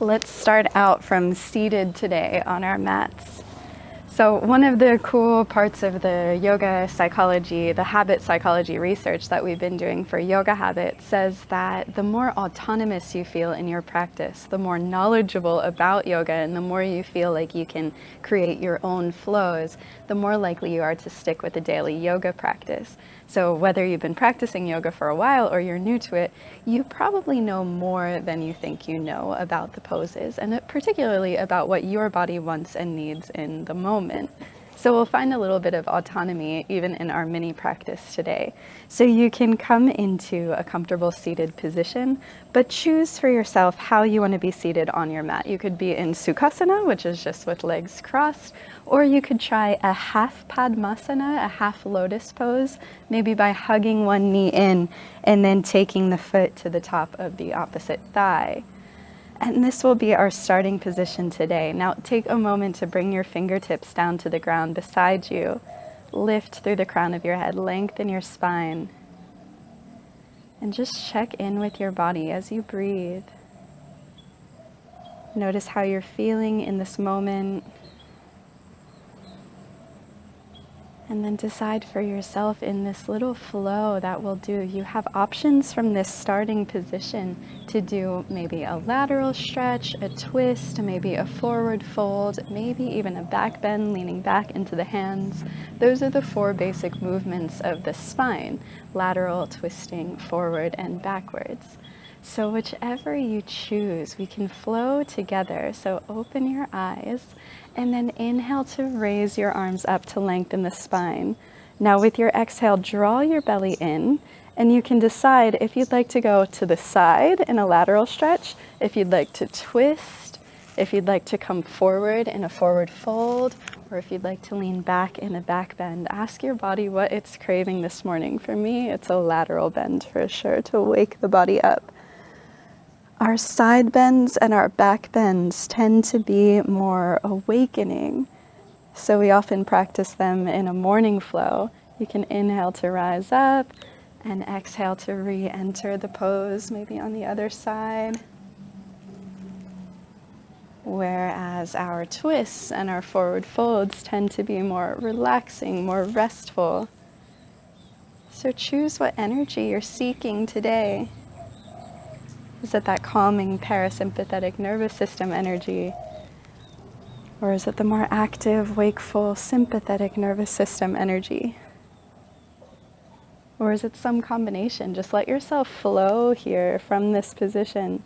Let's start out from seated today on our mats. So one of the cool parts of the yoga psychology, the habit psychology research that we've been doing for yoga habits says that the more autonomous you feel in your practice, the more knowledgeable about yoga, and the more you feel like you can create your own flows, the more likely you are to stick with a daily yoga practice. So whether you've been practicing yoga for a while or you're new to it, you probably know more than you think you know about the poses, and particularly about what your body wants and needs in the moment. So we'll find a little bit of autonomy even in our mini practice today. So you can come into a comfortable seated position, but choose for yourself how you want to be seated on your mat. You could be in Sukhasana, which is just with legs crossed, or you could try a half Padmasana, a half lotus pose, maybe by hugging one knee in and then taking the foot to the top of the opposite thigh. And this will be our starting position today. Now take a moment to bring your fingertips down to the ground beside you. Lift through the crown of your head, lengthen your spine. And just check in with your body as you breathe. Notice how you're feeling in this moment. And then decide for yourself in this little flow that will do. You have options from this starting position to do maybe a lateral stretch, a twist, maybe a forward fold, maybe even a back bend, leaning back into the hands. Those are the 4 basic movements of the spine: lateral, twisting, forward, and backwards. So whichever you choose, we can flow together. So open your eyes and then inhale to raise your arms up to lengthen the spine. Now with your exhale, draw your belly in, and you can decide if you'd like to go to the side in a lateral stretch, if you'd like to twist, if you'd like to come forward in a forward fold, or if you'd like to lean back in a back bend. Ask your body what it's craving this morning. For me, it's a lateral bend for sure, to wake the body up. Our side bends and our back bends tend to be more awakening, so we often practice them in a morning flow. You can inhale to rise up and exhale to re-enter the pose, maybe on the other side. Whereas our twists and our forward folds tend to be more relaxing, more restful. So choose what energy you're seeking today. Is it that calming parasympathetic nervous system energy? Or is it the more active, wakeful, sympathetic nervous system energy? Or is it some combination? Just let yourself flow here from this position.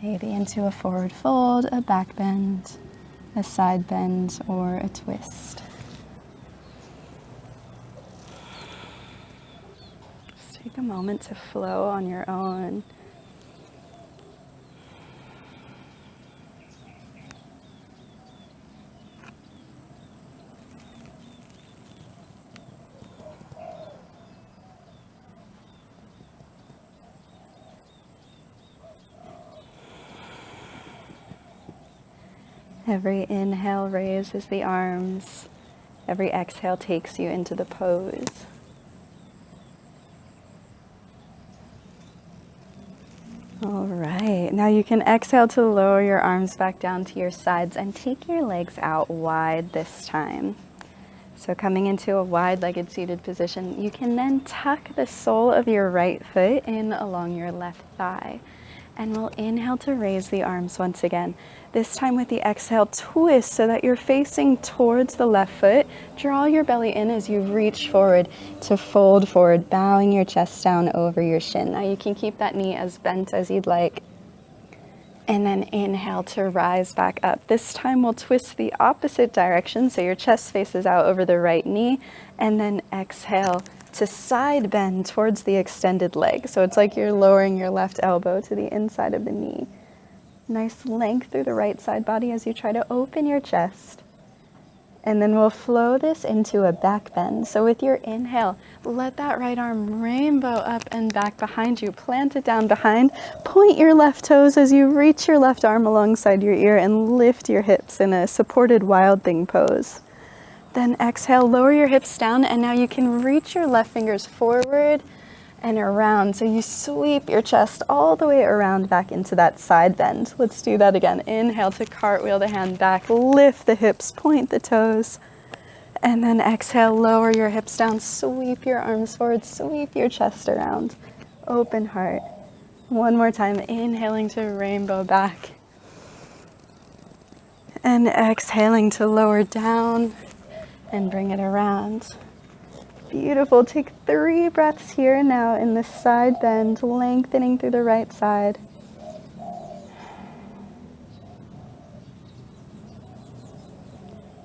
Maybe into a forward fold, a back bend, a side bend, or a twist. Take a moment to flow on your own. Every inhale raises the arms. Every exhale takes you into the pose. All right, now you can exhale to lower your arms back down to your sides and take your legs out wide this time. So coming into a wide-legged seated position, you can then tuck the sole of your right foot in along your left thigh. And we'll inhale to raise the arms once again. This time with the exhale, twist so that you're facing towards the left foot. Draw your belly in as you reach forward to fold forward, bowing your chest down over your shin. Now you can keep that knee as bent as you'd like. And then inhale to rise back up. This time we'll twist the opposite direction, so your chest faces out over the right knee, and then exhale to side bend towards the extended leg. So it's like you're lowering your left elbow to the inside of the knee. Nice length through the right side body as you try to open your chest. And then we'll flow this into a back bend. So with your inhale, let that right arm rainbow up and back behind you. Plant it down behind. Point your left toes as you reach your left arm alongside your ear and lift your hips in a supported wild thing pose. Then exhale, lower your hips down, and now you can reach your left fingers forward and around. So you sweep your chest all the way around back into that side bend. Let's do that again. Inhale to cartwheel the hand back, lift the hips, point the toes, and then exhale, lower your hips down, sweep your arms forward, sweep your chest around. Open heart. One more time, inhaling to rainbow back. And exhaling to lower down and bring it around. Beautiful. Take 3 breaths here now in the side bend, lengthening through the right side.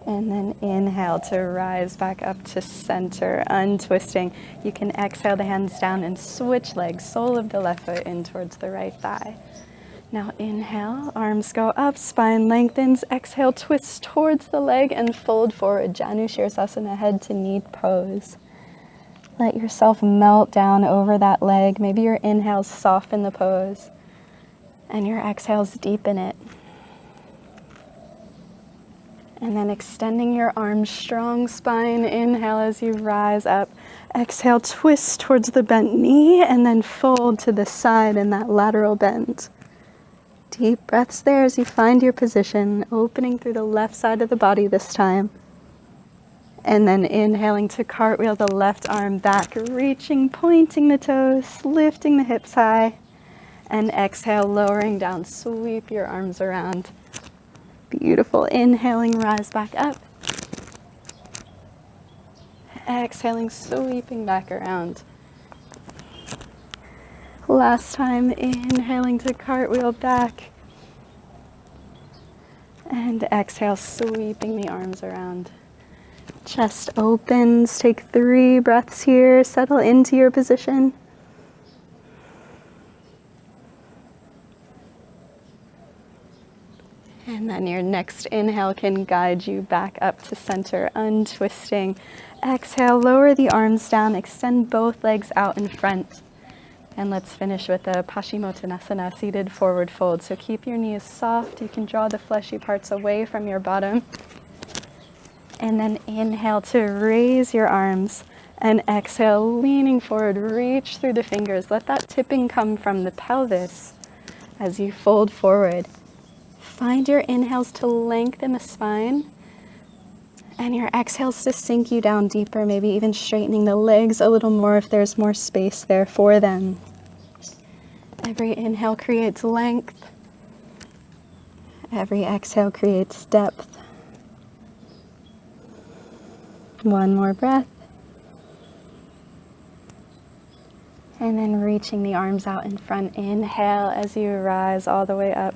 And then inhale to rise back up to center, untwisting. You can exhale the hands down and switch legs, sole of the left foot in towards the right thigh. Now inhale, arms go up, spine lengthens. Exhale, twist towards the leg and fold forward. Janu Shirsasana, head to knee pose. Let yourself melt down over that leg. Maybe your inhales soften the pose and your exhales deepen it. And then extending your arms, strong spine. Inhale as you rise up. Exhale, twist towards the bent knee and then fold to the side in that lateral bend. Deep breaths there as you find your position, opening through the left side of the body this time. And then inhaling to cartwheel the left arm back, reaching, pointing the toes, lifting the hips high. And exhale, lowering down, sweep your arms around. Beautiful. Inhaling, rise back up. Exhaling, sweeping back around. Last time, inhaling to cartwheel back. And exhale, sweeping the arms around. Chest opens. Take 3 breaths here. Settle into your position. And then your next inhale can guide you back up to center, untwisting. Exhale, lower the arms down, extend both legs out in front. And let's finish with a Paschimottanasana, seated forward fold. So keep your knees soft. You can draw the fleshy parts away from your bottom. And then inhale to raise your arms. And exhale, leaning forward, reach through the fingers. Let that tipping come from the pelvis as you fold forward. Find your inhales to lengthen the spine. And your exhales to sink you down deeper, maybe even straightening the legs a little more if there's more space there for them. Every inhale creates length. Every exhale creates depth. One more breath. And then reaching the arms out in front. Inhale as you rise all the way up.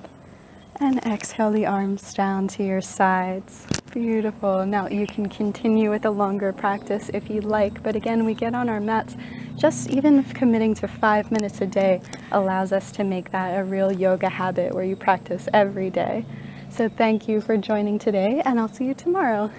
And exhale the arms down to your sides. Beautiful. Now you can continue with a longer practice if you like, but again, we get on our mats. Just even committing to 5 minutes a day allows us to make that a real yoga habit where you practice every day. So thank you for joining today, and I'll see you tomorrow.